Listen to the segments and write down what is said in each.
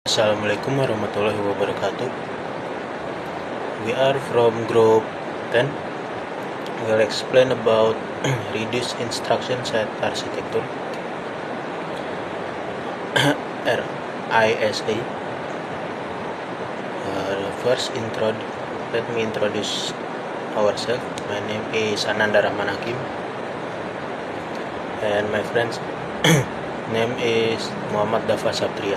Assalamualaikum warahmatullahi wabarakatuh. We are from group 10. We'll explain about reduced instruction set architecture RISA. First, let me introduce ourselves. My name is Ananda Rahman Hakim, and my friend's name is Muhammad Dafa Saptriya.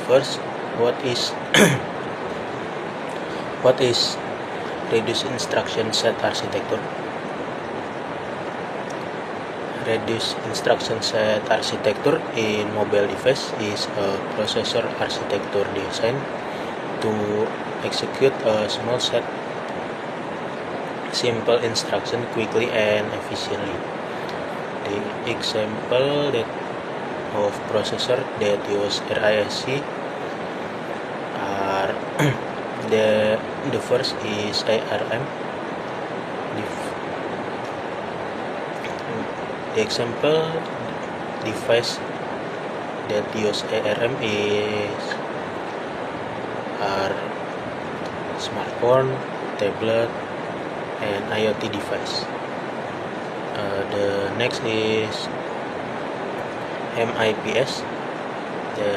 First, what is what is reduced instruction set architecture? Reduced instruction set architecture in mobile device is a processor architecture designed to execute a small set simple instruction quickly and efficiently. The example of processor that use RISC are the first is ARM. The example device that use ARM are smartphone, tablet, and IoT device. The next is MIPS. The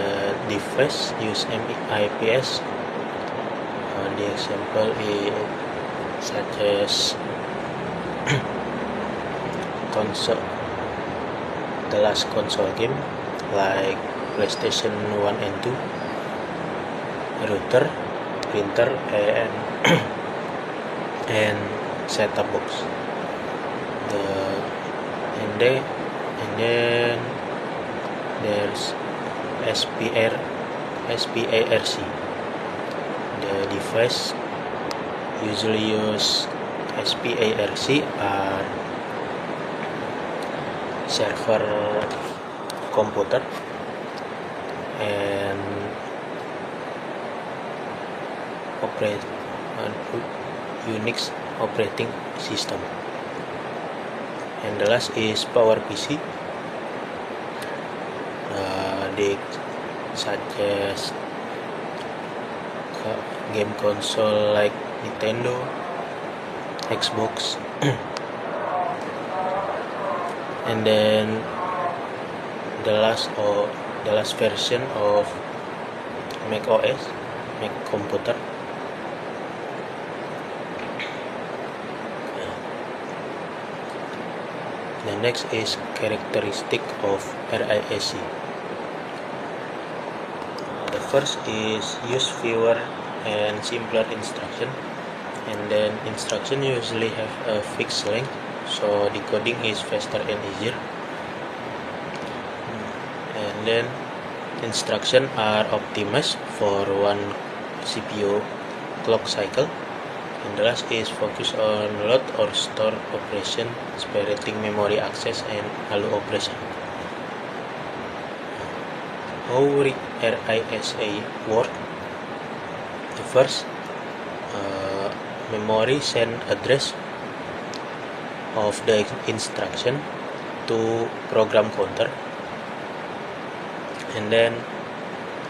device use MIPS. The example is such as the last console game like PlayStation 1 and 2, router, printer, and set-top box. And then there's SPARC. The device usually use SPARC are server computer and Unix operating system. And the last is PowerPC. Such as game console like Nintendo, Xbox, and then the last version of Mac OS, Mac computer. The next is characteristic of RISC. The first is use fewer and simpler instruction, and then instruction usually have a fixed length, so decoding is faster and easier. And then instruction are optimized for one CPU clock cycle. And the last is focus on load or store operation, separating memory access and ALU operation. How RISA work? The first, memory send address of the instruction to program counter, and then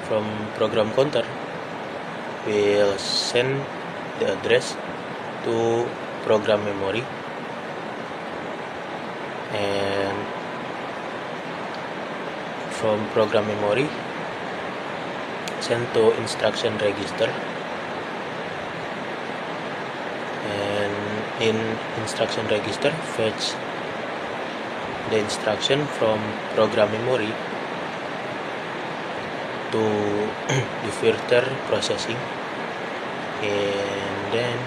from program counter will send the address to program memory, and from program memory send to instruction register, and in instruction register fetch the instruction from program memory to the further processing, and then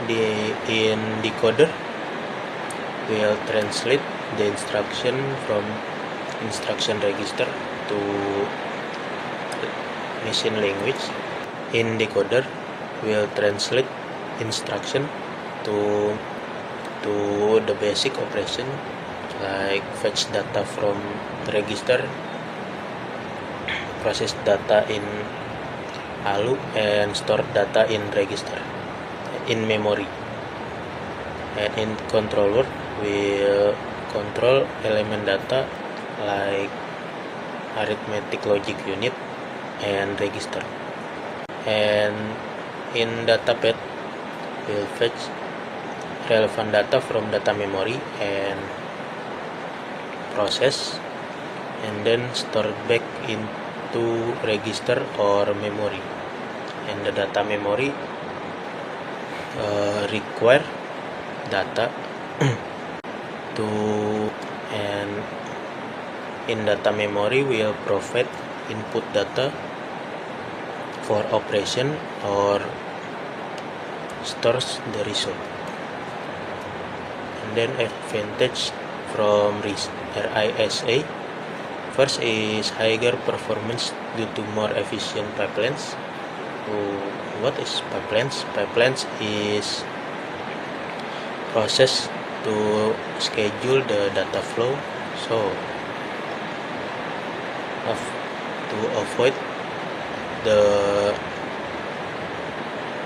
the decoder will translate the instruction from instruction register to machine language. In decoder will translate instruction to the basic operation like fetch data from register, process data in ALU, and store data in register in memory. And in controller, we'll control element data like arithmetic logic unit and register. And in datapad, we'll fetch relevant data from data memory and process, and then store back into register or memory. And the data memory require data to, and in data memory we'll provide input data for operation or stores the result. And then advantage from RISA. First is higher performance due to more efficient pipelines. What is pipelines? Pipelines is process to schedule the data flow, so to avoid the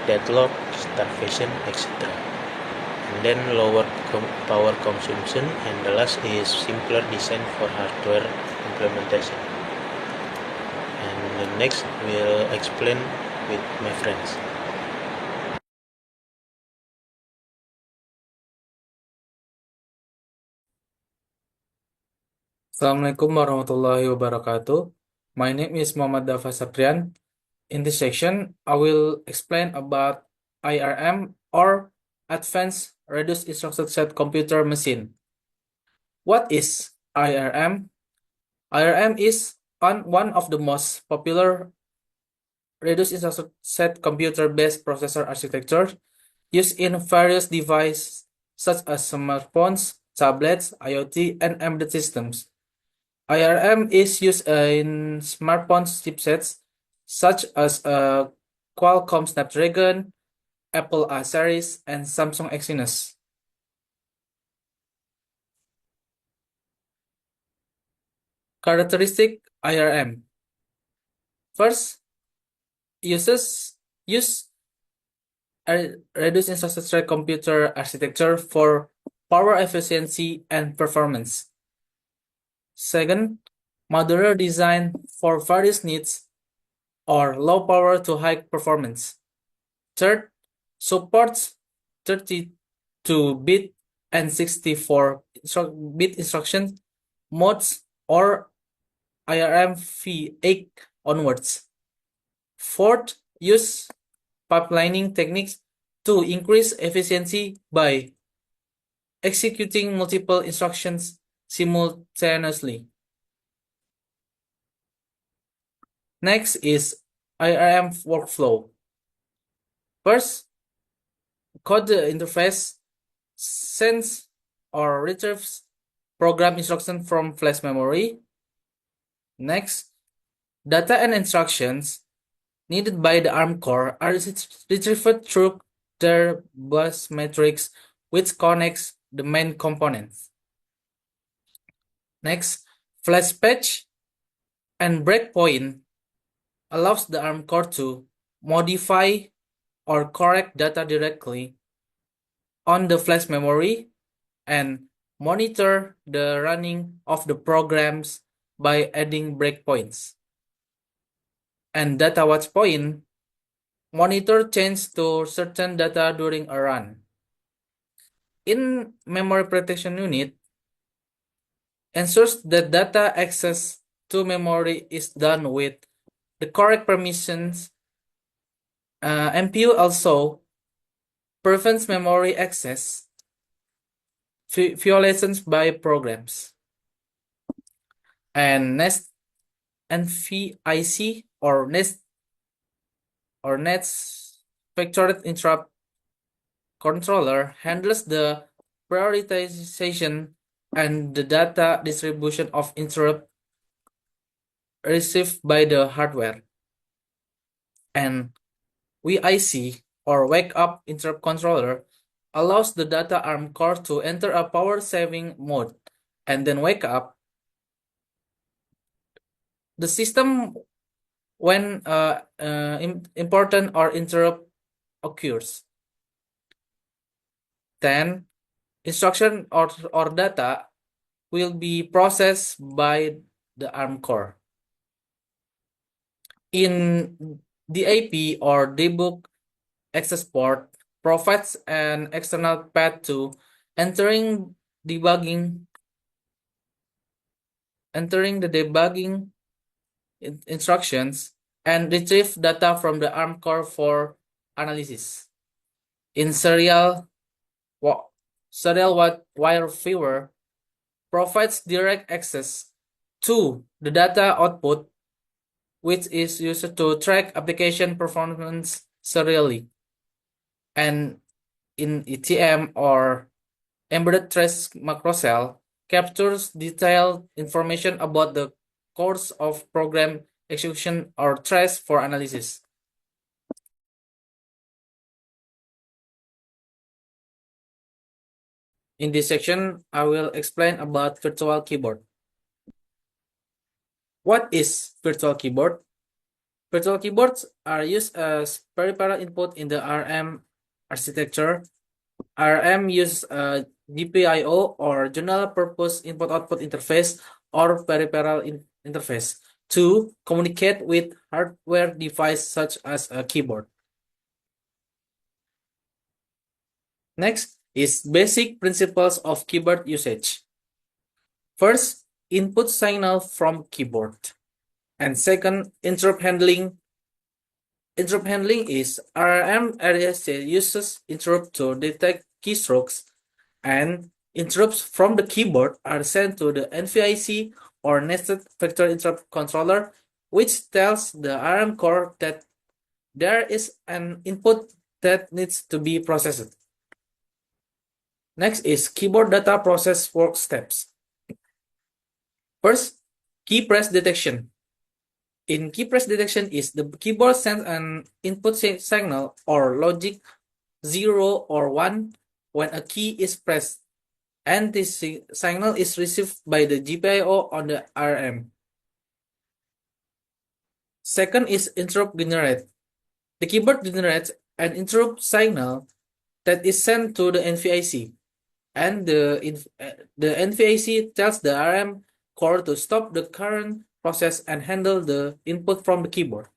deadlock, starvation, etc. And then lower power consumption, and the last is simpler design for hardware implementation. And the next we'll explain with my friends. Assalamualaikum warahmatullahi wabarakatuh. My name is Muhammad Dafa Saprian. In this section, I will explain about IRM or Advanced Reduced Instruction Set Computer Machine. What is IRM? IRM is one of the most popular reduced instruction set computer-based processor architecture used in various devices such as smartphones, tablets, IoT, and embedded systems. IRM is used in smartphone chipsets such as Qualcomm Snapdragon, Apple A series, and Samsung Exynos. Characteristic IRM. First, use a reduced instruction set computer architecture for power efficiency and performance. Second, modular design for various needs or low power to high performance. Third, supports 32-bit and 64-bit instruction modes or IRM v8 onwards. Fourth, use pipelining techniques to increase efficiency by executing multiple instructions simultaneously. Next is IRM workflow. First, code the interface sends or retrieves program instruction from flash memory. Next, data and instructions needed by the ARM core are retrieved through their bus matrix, which connects the main components. Next, flash patch and breakpoint allows the ARM core to modify or correct data directly on the flash memory and monitor the running of the programs by adding breakpoints. And data watch point monitor change to certain data during a run. In memory protection unit, ensures that data access to memory is done with the correct permissions. MPU also prevents memory access violations by programs. And Nest NVIC or Nest Vectored Interrupt Controller handles the prioritization and the data distribution of interrupt received by the hardware. And WIC or Wake Up Interrupt Controller allows the data ARM core to enter a power saving mode and then wake up the system when important or interrupt occurs. Then instruction or data will be processed by the ARM core. In DAP or debug access port provides an external path to entering the debugging instructions and retrieve data from the ARM core for analysis. In serial wire viewer provides direct access to the data output, which is used to track application performance serially. And in ETM or embedded trace macrocell captures detailed information about the course of program execution or trace for analysis. In this section, I will explain about virtual keyboard. What is virtual keyboard? Virtual keyboards are used as peripheral input in the ARM architecture. ARM uses a GPIO or general purpose input-output interface or peripheral interface to communicate with hardware device such as a keyboard. Next is basic principles of keyboard usage. First, input signal from keyboard. And second, interrupt handling. Interrupt handling is ARM RSA uses interrupt to detect keystrokes, and interrupts from the keyboard are sent to the NVIC or Nested Vector Interrupt Controller, which tells the ARM core that there is an input that needs to be processed. Next is keyboard data process work steps. First, key press detection. In key press detection is the keyboard sends an input signal or logic 0 or 1 when a key is pressed, and this signal is received by the GPIO on the ARM. Second is interrupt generate. The keyboard generates an interrupt signal that is sent to the NVIC, and the NVIC tells the ARM core to stop the current process and handle the input from the keyboard.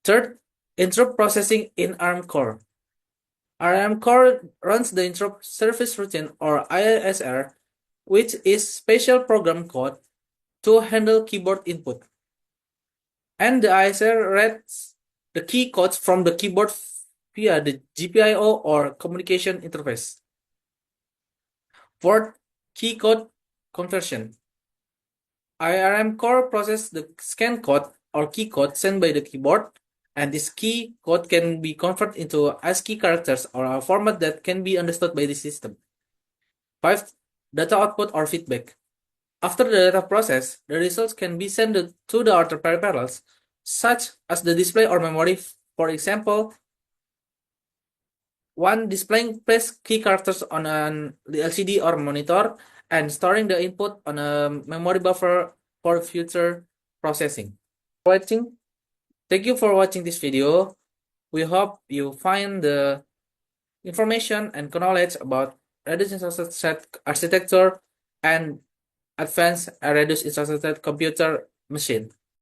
Third, interrupt processing in ARM core. ARM core runs the interrupt service routine or ISR, which is special program code to handle keyboard input. And the ISR reads the key codes from the keyboard via the GPIO or communication interface. Fourth, key code conversion. ARM core processes the scan code or key code sent by the keyboard, and this key code can be converted into ASCII characters or a format that can be understood by the system. Fifth, data output or feedback. After the data process, the results can be sent to the other peripherals, such as the display or memory. For example, one displaying press key characters on the LCD or monitor and storing the input on a memory buffer for future processing. Thank you for watching this video. We hope you find the information and knowledge about reduced instruction set architecture and advanced reduced instruction set computer machine.